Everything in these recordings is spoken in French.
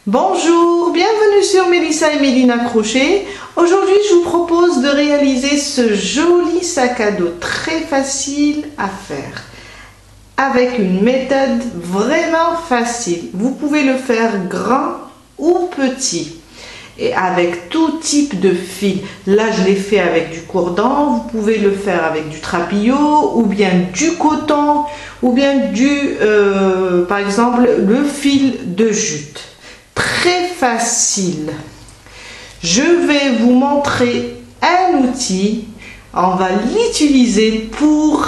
Bonjour, bienvenue sur Mélissa et Mélina Crochet. Aujourd'hui, je vous propose de réaliser ce joli sac à dos très facile à faire avec une méthode vraiment facile. Vous pouvez le faire grand ou petit et avec tout type de fil. Là, je l'ai fait avec du cordon. Vous pouvez le faire avec du trapillo ou bien du coton ou bien par exemple, le fil de jute. Très facile. Je vais vous montrer un outil. On va l'utiliser pour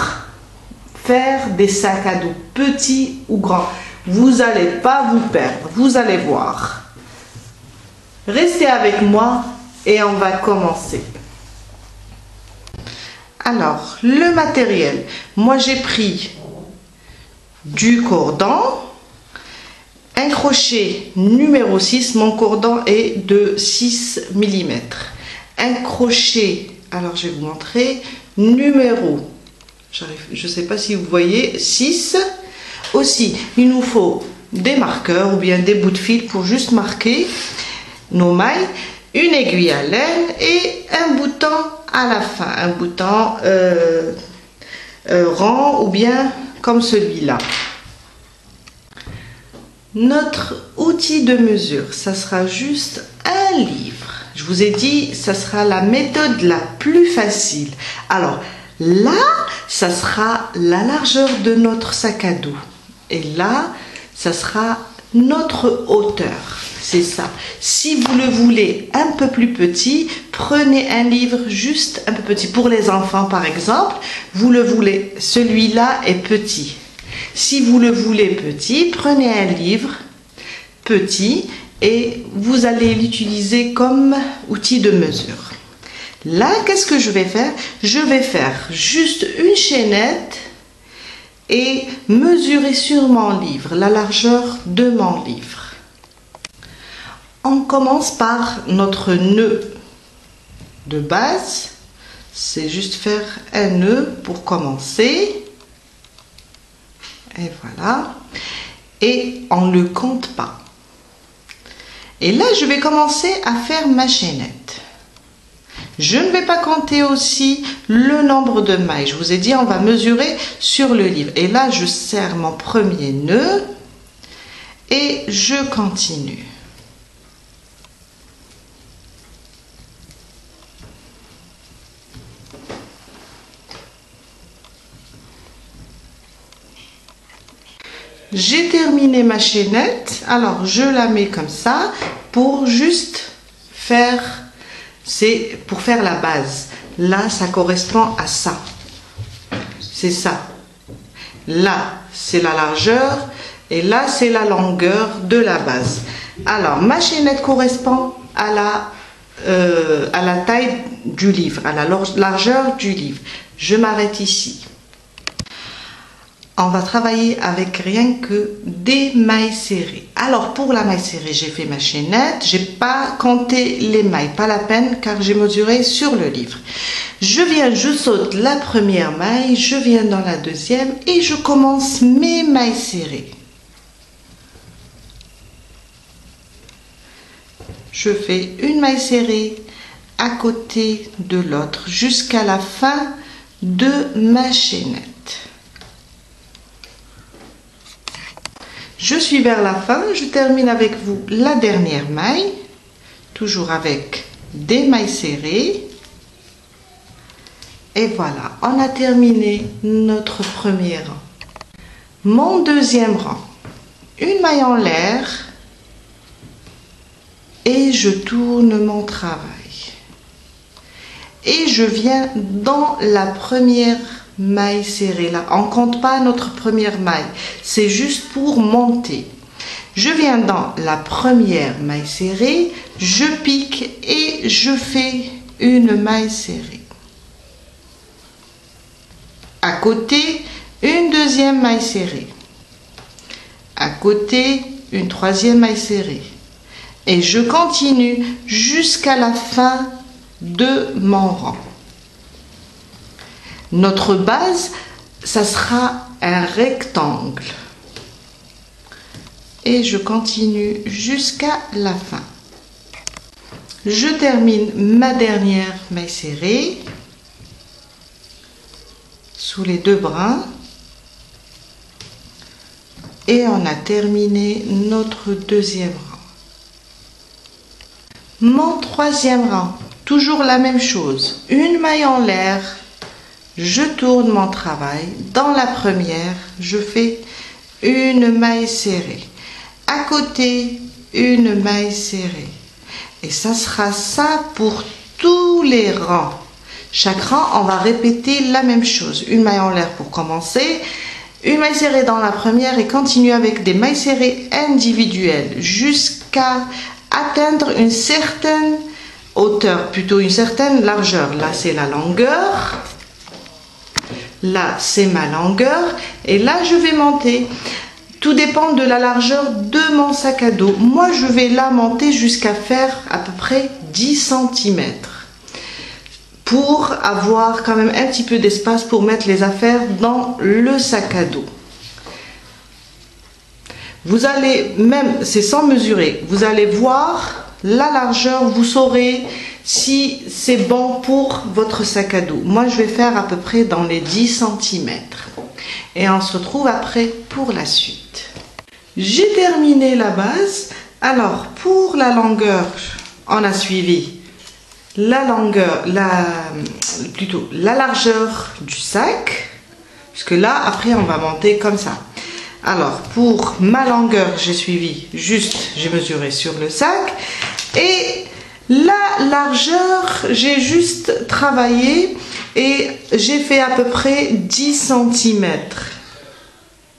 faire des sacs à dos petits ou grands. Vous n'allez pas vous perdre. Vous allez voir. Restez avec moi et on va commencer. Alors, le matériel. Moi, j'ai pris du cordon. Un crochet numéro 6, mon cordon est de 6 mm. Un crochet, alors je vais vous montrer, numéro, je ne sais pas si vous voyez, 6. Aussi, il nous faut des marqueurs ou bien des bouts de fil pour juste marquer nos mailles, une aiguille à laine et un bouton à la fin, un bouton rond ou bien comme celui-là. Notre outil de mesure, ça sera juste un livre. Je vous ai dit, ça sera la méthode la plus facile. Alors là, ça sera la largeur de notre sac à dos. Et là, ça sera notre hauteur. C'est ça. Si vous le voulez un peu plus petit, prenez un livre juste un peu petit. Pour les enfants, par exemple, vous le voulez, celui-là est petit. Si vous le voulez petit, prenez un livre petit et vous allez l'utiliser comme outil de mesure. Là, qu'est-ce que je vais faire? Je vais faire juste une chaînette et mesurer sur mon livre, la largeur de mon livre. On commence par notre nœud de base. C'est juste faire un nœud pour commencer. Et voilà. Et on ne le compte pas. Et là, je vais commencer à faire ma chaînette. Je ne vais pas compter aussi le nombre de mailles. Je vous ai dit, on va mesurer sur le livre. Et là, je serre mon premier nœud et je continue. J'ai terminé ma chaînette, alors je la mets comme ça pour juste faire, c'est pour faire la base. Là, ça correspond à ça. C'est ça. Là, c'est la largeur et là, c'est la longueur de la base. Alors, ma chaînette correspond à la taille du livre, à la largeur du livre. Je m'arrête ici. On va travailler avec rien que des mailles serrées. Alors pour la maille serrée, j'ai fait ma chaînette. J'ai pas compté les mailles, pas la peine car j'ai mesuré sur le livre. Je saute la première maille, je viens dans la deuxième et je commence mes mailles serrées. Je fais une maille serrée à côté de l'autre jusqu'à la fin de ma chaînette. Je suis vers la fin, je termine avec vous la dernière maille, toujours avec des mailles serrées. Et voilà, on a terminé notre premier rang. Mon deuxième rang, une maille en l'air et je tourne mon travail. Et je viens dans la première maille serrée. Là, on ne compte pas notre première maille, c'est juste pour monter. Je viens dans la première maille serrée, je pique et je fais une maille serrée. À côté, une deuxième maille serrée. À côté, une troisième maille serrée. Et je continue jusqu'à la fin de mon rang. Notre base, ça sera un rectangle. et je continue jusqu'à la fin. Je termine ma dernière maille serrée sous les 2 brins et on a terminé notre deuxième rang. Mon troisième rang, toujours la même chose, une maille en l'air, je tourne mon travail. Dans la première, je fais une maille serrée. À côté, une maille serrée. Et ça sera ça pour tous les rangs. Chaque rang, on va répéter la même chose. Une maille en l'air pour commencer, une maille serrée dans la première et continuer avec des mailles serrées individuelles jusqu'à atteindre une certaine hauteur, plutôt une certaine largeur. Là, c'est la longueur. Là, c'est ma longueur. Et là, je vais monter. Tout dépend de la largeur de mon sac à dos. Moi, je vais la monter jusqu'à faire à peu près 10 cm. Pour avoir quand même un petit peu d'espace pour mettre les affaires dans le sac à dos. Vous allez, même, c'est sans mesurer, vous allez voir la largeur, vous saurez si c'est bon pour votre sac à dos. Moi, je vais faire à peu près dans les 10 cm. Et on se retrouve après pour la suite. J'ai terminé la base. Alors, pour la longueur, on a suivi la longueur, plutôt la largeur du sac, puisque là, après, on va monter comme ça. Alors, pour ma longueur, j'ai suivi juste, j'ai mesuré sur le sac. Et la largeur, j'ai juste travaillé et j'ai fait à peu près 10 cm.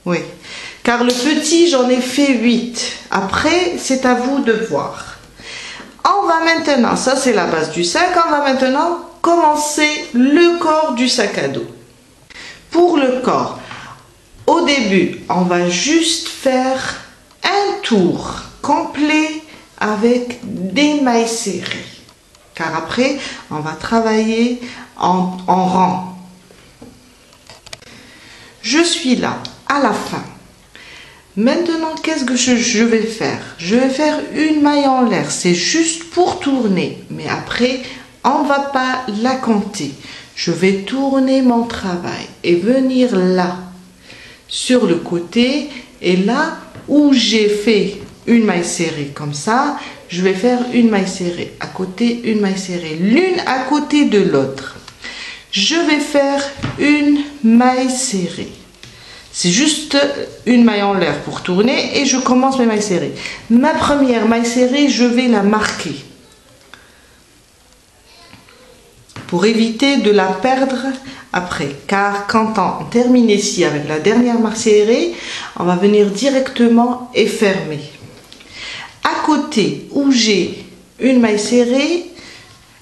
Oui, car le petit, j'en ai fait 8. Après, c'est à vous de voir. On va maintenant, ça c'est la base du sac, on va maintenant commencer le corps du sac à dos. Pour le corps, au début, on va juste faire un tour complet avec des mailles serrées. Car après, on va travailler en rang. Je suis là, à la fin. Maintenant, qu'est-ce que je vais faire? Je vais faire une maille en l'air. C'est juste pour tourner. Mais après, on ne va pas la compter. Je vais tourner mon travail et venir là, sur le côté. Et là où j'ai fait une maille serrée comme ça, je vais faire une maille serrée. À côté, une maille serrée. L'une à côté de l'autre. Je vais faire une maille serrée. C'est juste une maille en l'air pour tourner et je commence mes mailles serrées. Ma première maille serrée, je vais la marquer pour éviter de la perdre après. Car quand on termine ici avec la dernière maille serrée, on va venir directement et fermer. À côté où j'ai une maille serrée,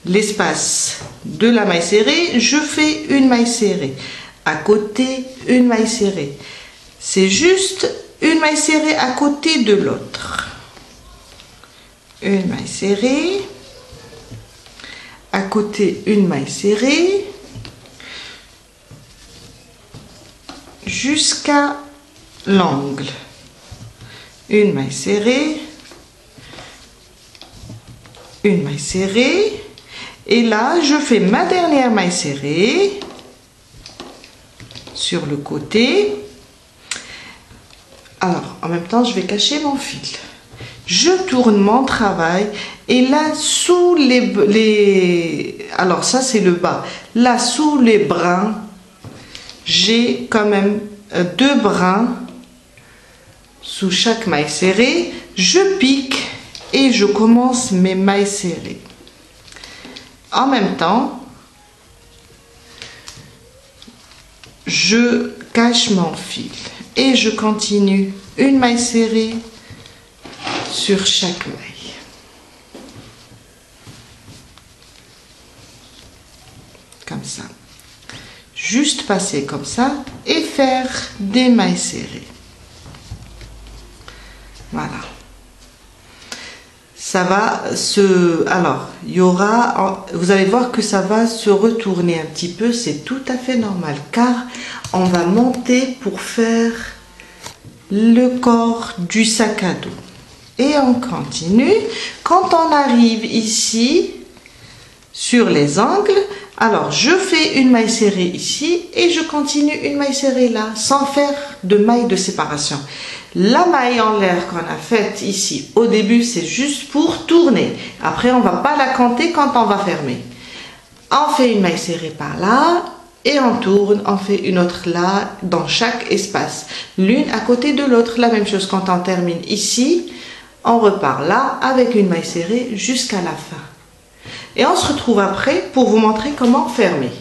l'espace de la maille serrée, je fais une maille serrée. À côté, une maille serrée. C'est juste une maille serrée à côté de l'autre. Une maille serrée. À côté, une maille serrée. Jusqu'à l'angle. Une maille serrée. Une maille serrée. Et là, je fais ma dernière maille serrée. Sur le côté. Alors, en même temps, je vais cacher mon fil. Je tourne mon travail et là, sous alors ça, c'est le bas. Là, sous les brins, j'ai quand même 2 brins sous chaque maille serrée. Je pique et je commence mes mailles serrées. En même temps, je cache mon fil et je continue une maille serrée sur chaque maille. Comme ça. Juste passer comme ça et faire des mailles serrées. Voilà. Ça va se... Alors, il y aura... Vous allez voir que ça va se retourner un petit peu. C'est tout à fait normal. Car on va monter pour faire le corps du sac à dos. Et on continue. Quand on arrive ici, sur les angles, alors je fais une maille serrée ici et je continue une maille serrée là, sans faire de maille de séparation. La maille en l'air qu'on a faite ici au début, c'est juste pour tourner. Après, on ne va pas la compter quand on va fermer. On fait une maille serrée par là et on tourne, on fait une autre là dans chaque espace. L'une à côté de l'autre, la même chose quand on termine ici, on repart là avec une maille serrée jusqu'à la fin. Et on se retrouve après pour vous montrer comment fermer.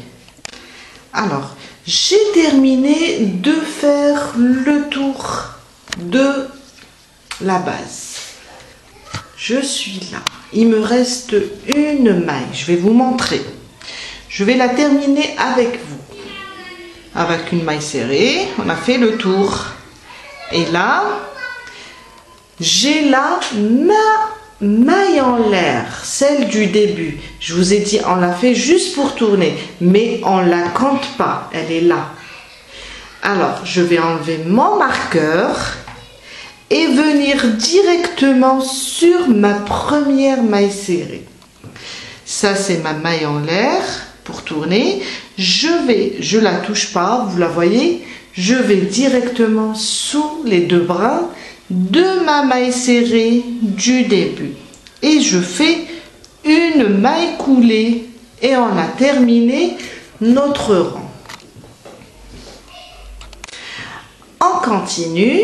Alors, j'ai terminé de faire le tour de la base. Je suis là. Il me reste une maille. Je vais vous montrer. Je vais la terminer avec vous. Avec une maille serrée, on a fait le tour. Et là, j'ai là ma maille en l'air, celle du début. Je vous ai dit, on l'a fait juste pour tourner, mais on ne la compte pas, elle est là. Alors, je vais enlever mon marqueur et venir directement sur ma première maille serrée. Ça, c'est ma maille en l'air pour tourner. Je la touche pas, vous la voyez, je vais directement sous les deux brins de ma maille serrée du début et je fais une maille coulée et on a terminé notre rang. On continue.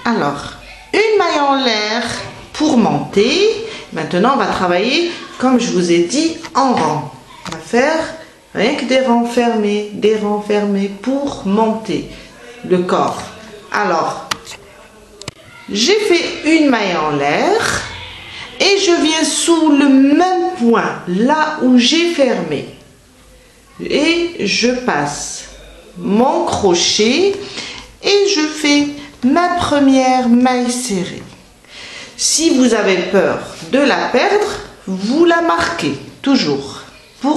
Alors, une maille en l'air pour monter. Maintenant, on va travailler, comme je vous ai dit, en rang. On va faire rien que des rangs fermés pour monter le corps. Alors, j'ai fait une maille en l'air et je viens sous le même point, là où j'ai fermé. Et je passe mon crochet et je fais ma première maille serrée. Si vous avez peur de la perdre, vous la marquez toujours,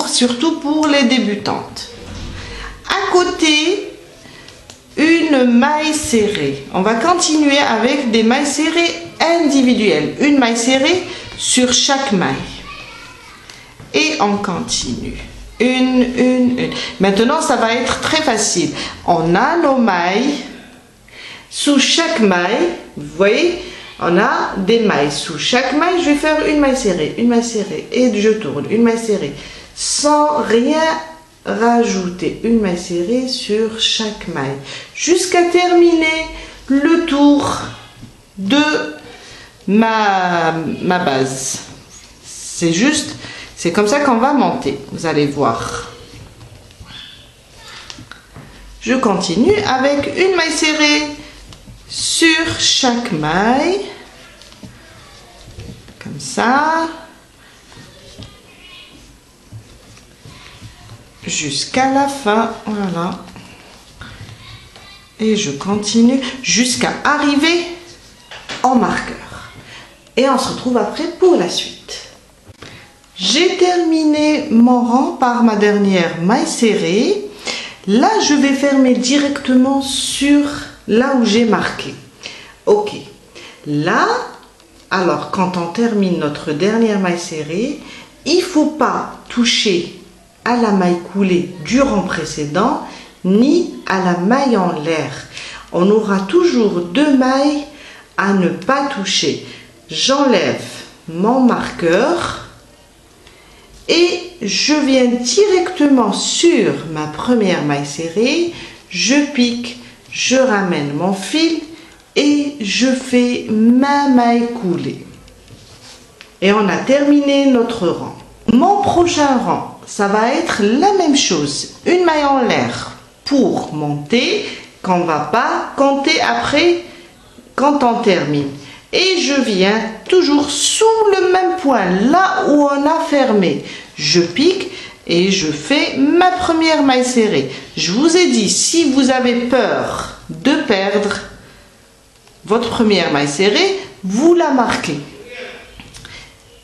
surtout pour les débutantes. À côté, une maille serrée. On va continuer avec des mailles serrées individuelles. Une maille serrée sur chaque maille. Et on continue. Une. Maintenant, ça va être très facile. On a nos mailles. Sous chaque maille, vous voyez, on a des mailles. Sous chaque maille, je vais faire une maille serrée. Et je tourne. Une maille serrée. Sans rien rajouter, une maille serrée sur chaque maille jusqu'à terminer le tour de ma base. C'est comme ça qu'on va monter, vous allez voir. Je continue avec une maille serrée sur chaque maille comme ça jusqu'à la fin, voilà, et je continue jusqu'à arriver en marqueur et on se retrouve après pour la suite. J'ai terminé mon rang par ma dernière maille serrée. Là, je vais fermer directement sur là où j'ai marqué. Ok, là, alors quand on termine notre dernière maille serrée, il ne faut pas toucher à la maille coulée du rang précédent ni à la maille en l'air. On aura toujours deux mailles à ne pas toucher. J'enlève mon marqueur et je viens directement sur ma première maille serrée, je pique, je ramène mon fil et je fais ma maille coulée. Et on a terminé notre rang. Mon prochain rang, ça va être la même chose. Une maille en l'air pour monter, qu'on ne va pas compter après quand on termine. Et je viens toujours sous le même point, là où on a fermé. Je pique et je fais ma première maille serrée. Je vous ai dit, si vous avez peur de perdre votre première maille serrée, vous la marquez.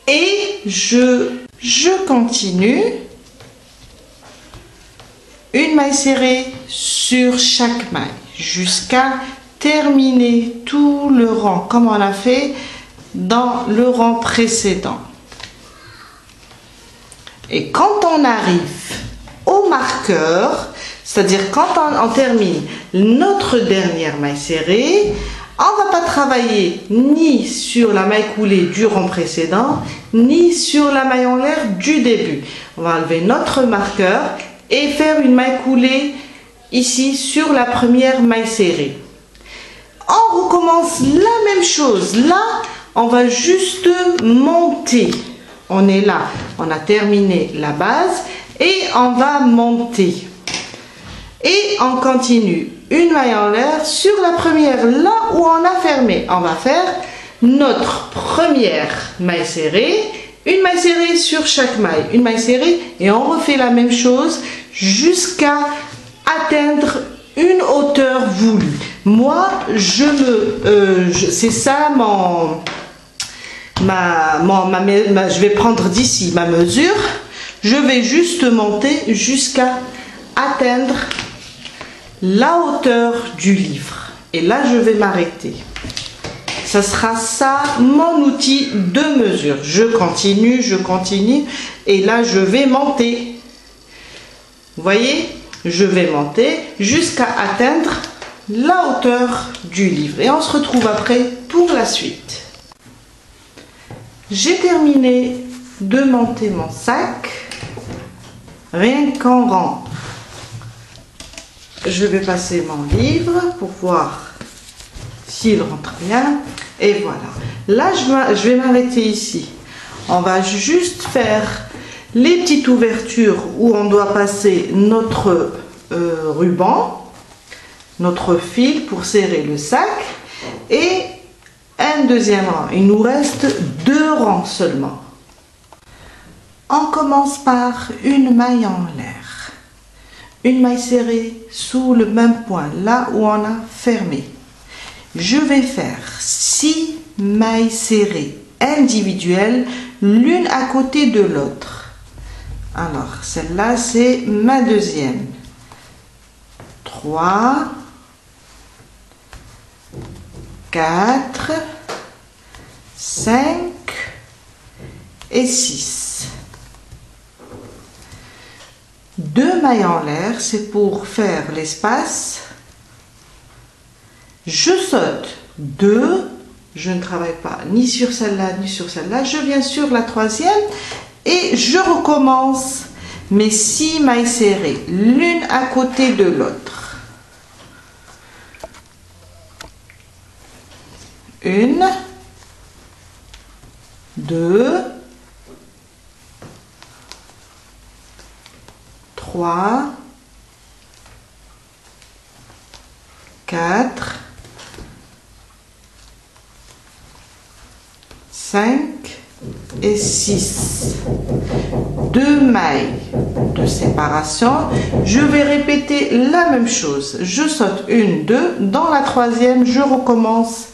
Et je continue. Une maille serrée sur chaque maille jusqu'à terminer tout le rang comme on a fait dans le rang précédent. Et quand on arrive au marqueur, c'est-à-dire quand on termine notre dernière maille serrée, on ne va pas travailler ni sur la maille coulée du rang précédent, ni sur la maille en l'air du début. On va enlever notre marqueur et faire une maille coulée ici sur la première maille serrée. On recommence la même chose. Là, on va juste monter. On est là, on a terminé la base et on va monter. Et on continue une maille en l'air sur la première, là où on a fermé. On va faire notre première maille serrée, une maille serrée sur chaque maille, une maille serrée, et on refait la même chose jusqu'à atteindre une hauteur voulue. Moi, c'est ça je vais prendre d'ici ma mesure. Je vais juste monter jusqu'à atteindre la hauteur du livre. Et là, je vais m'arrêter. Ça sera ça, mon outil de mesure. Je continue. Et là, je vais monter. Vous voyez? Je vais monter jusqu'à atteindre la hauteur du livre. Et on se retrouve après pour la suite. J'ai terminé de monter mon sac. Rien qu'en rang. Je vais passer mon livre pour voir s'il rentre bien. Et voilà. Là, je vais m'arrêter ici. On va juste faire les petites ouvertures où on doit passer notre ruban, notre fil pour serrer le sac. Et un deuxième rang. Il nous reste 2 rangs seulement. On commence par une maille en l'air. Une maille serrée sous le même point, là où on a fermé. Je vais faire 6 mailles serrées individuelles, l'une à côté de l'autre. Alors, celle-là, c'est ma deuxième. 3, 4, 5 et 6. 2 mailles en l'air, c'est pour faire l'espace. Je saute 2, je ne travaille pas ni sur celle-là ni sur celle-là. Je viens sur la troisième et je recommence mes 6 mailles serrées, l'une à côté de l'autre. 1, 2, 3, 4, 5 et 6. 2 mailles de séparation. Je vais répéter la même chose. Je saute 1, 2. Dans la troisième, je recommence.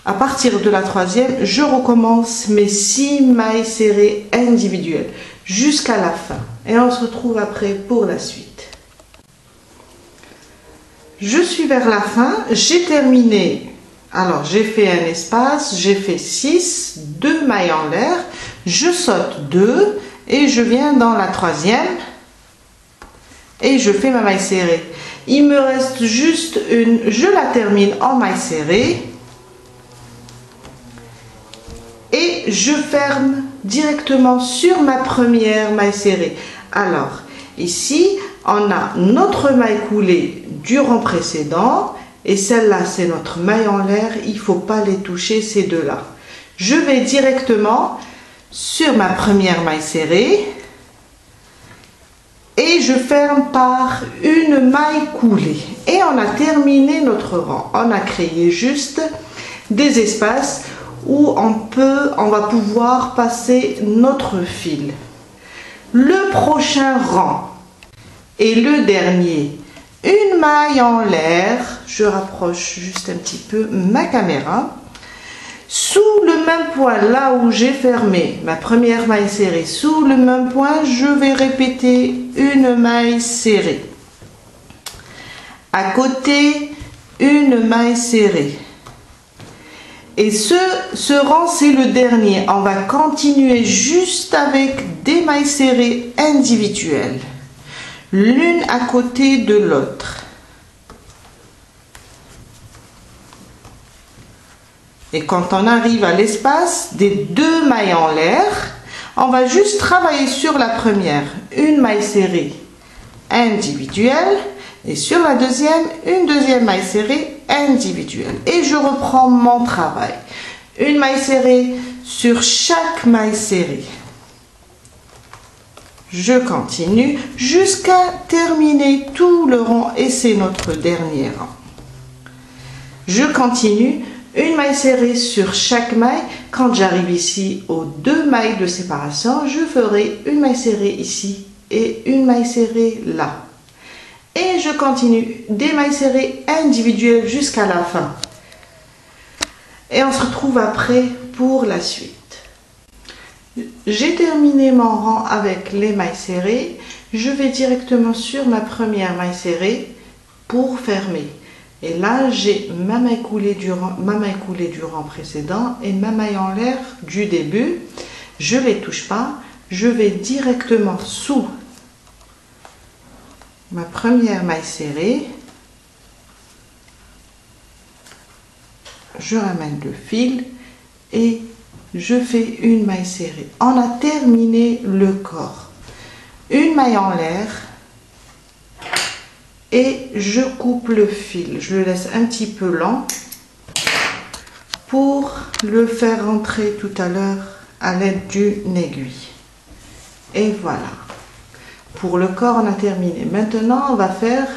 À partir de la troisième, je recommence mes 6 mailles serrées individuelles jusqu'à la fin. Et on se retrouve après pour la suite. Je suis vers la fin. J'ai terminé. Alors, j'ai fait un espace. J'ai fait 6, 2 mailles en l'air. Je saute 2 et je viens dans la troisième. Et je fais ma maille serrée. Il me reste juste une. Je la termine en maille serrée. Et je ferme directement sur ma première maille serrée. Alors, ici, on a notre maille coulée du rang précédent. Et celle-là, c'est notre maille en l'air. Il ne faut pas les toucher, ces deux-là. Je vais directement sur ma première maille serrée. Et je ferme par une maille coulée. Et on a terminé notre rang. On a créé juste des espaces où on va pouvoir passer notre fil. Le prochain rang et le dernier, une maille en l'air. Je rapproche juste un petit peu ma caméra. Sous le même point, là où j'ai fermé ma première maille serrée, sous le même point, je vais répéter une maille serrée. À côté une maille serrée. Et ce rang, c'est le dernier. On va continuer juste avec des mailles serrées individuelles, l'une à côté de l'autre. Et quand on arrive à l'espace des deux mailles en l'air, on va juste travailler sur la première, une maille serrée individuelle, et sur la deuxième, une deuxième maille serrée individuelle. Et je reprends mon travail. Une maille serrée sur chaque maille serrée. Je continue jusqu'à terminer tout le rang et c'est notre dernier rang. Je continue. Une maille serrée sur chaque maille. Quand j'arrive ici aux deux mailles de séparation, je ferai une maille serrée ici et une maille serrée là. Et je continue des mailles serrées individuelles jusqu'à la fin. Et on se retrouve après pour la suite. J'ai terminé mon rang avec les mailles serrées. Je vais directement sur ma première maille serrée pour fermer. Et là, j'ai ma maille coulée du rang précédent et ma maille en l'air du début. Je ne les touche pas. Je vais directement sous ma première maille serrée. Je ramène le fil et je fais une maille serrée. On a terminé le corps. Une maille en l'air. Et je coupe le fil, je le laisse un petit peu lent pour le faire rentrer tout à l'heure à l'aide d'une aiguille. Et voilà, pour le corps on a terminé. Maintenant on va faire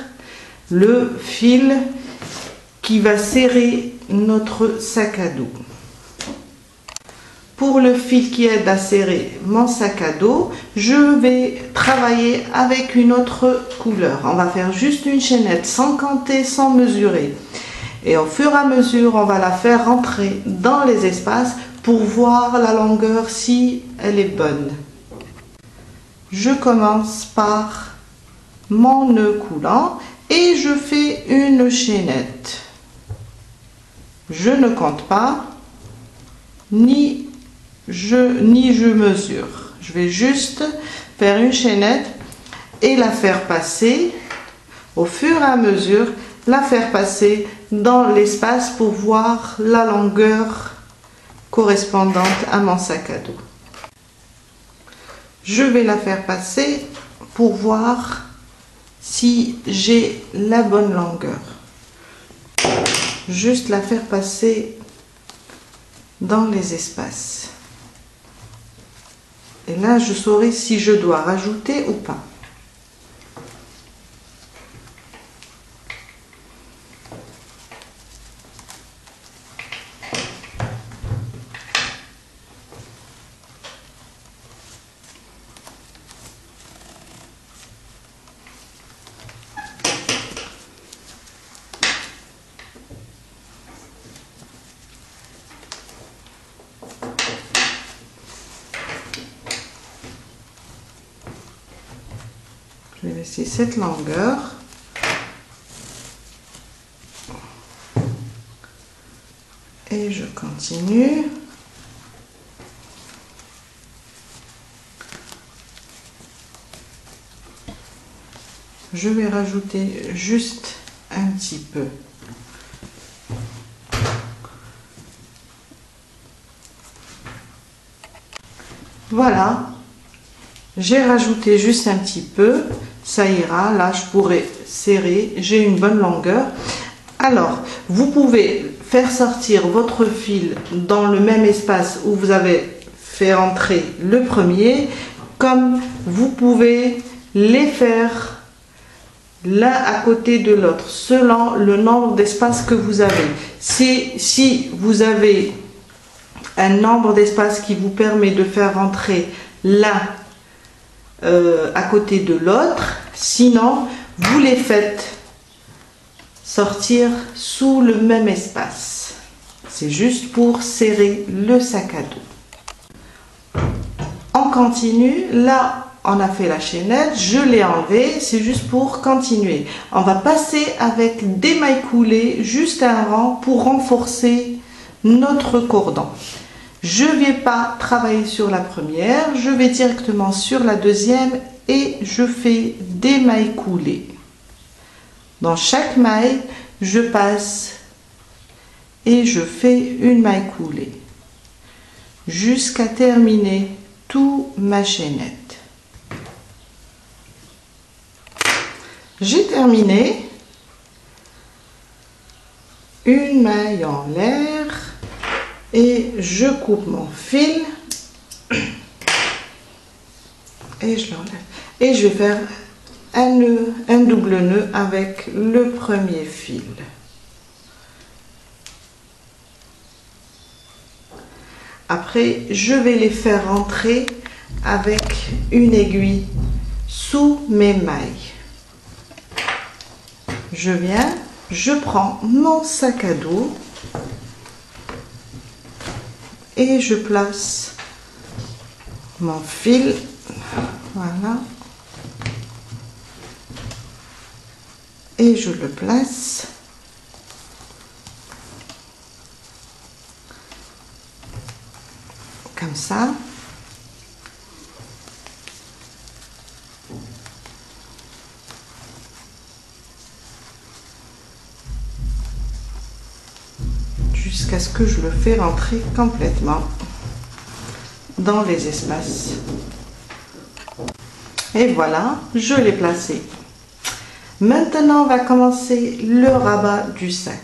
le fil qui va serrer notre sac à dos. Pour le fil qui aide à serrer mon sac à dos, je vais travailler avec une autre couleur. On va faire juste une chaînette sans compter, sans mesurer. Et au fur et à mesure, on va la faire rentrer dans les espaces pour voir la longueur si elle est bonne. Je commence par mon nœud coulant et je fais une chaînette. Je ne compte pas, ni je mesure. Je vais juste faire une chaînette et la faire passer au fur et à mesure, la faire passer dans l'espace pour voir la longueur correspondante à mon sac à dos. Je vais la faire passer pour voir si j'ai la bonne longueur. Juste la faire passer dans les espaces. Et là, je saurai si je dois rajouter ou pas. Je vais laisser cette longueur. Et je continue. Je vais rajouter juste un petit peu. Voilà. J'ai rajouté juste un petit peu. Ça ira. Là, je pourrais serrer. J'ai une bonne longueur. Alors, vous pouvez faire sortir votre fil dans le même espace où vous avez fait rentrer le premier, comme vous pouvez les faire l'un à côté de l'autre, selon le nombre d'espaces que vous avez. Si vous avez un nombre d'espaces qui vous permet de faire rentrer l'un à côté de l'autre, sinon, vous les faites sortir sous le même espace. C'est juste pour serrer le sac à dos. On continue. Là, on a fait la chaînette, je l'ai enlevée, c'est juste pour continuer. On va passer avec des mailles coulées juste un rang pour renforcer notre cordon. Je ne vais pas travailler sur la première, je vais directement sur la deuxième et je fais des mailles coulées. Dans chaque maille, je passe et je fais une maille coulée jusqu'à terminer toute ma chaînette. J'ai terminé, une maille en l'air et je coupe mon fil et je l'enlève. Et je vais faire un nœud, un double nœud avec le premier fil. Après, je vais les faire rentrer avec une aiguille sous mes mailles. Je viens, je prends mon sac à dos et je place mon fil, voilà, et je le place comme ça. Jusqu'à ce que je le fais rentrer complètement dans les espaces. Et voilà, je l'ai placé. Maintenant, on va commencer le rabat du sac.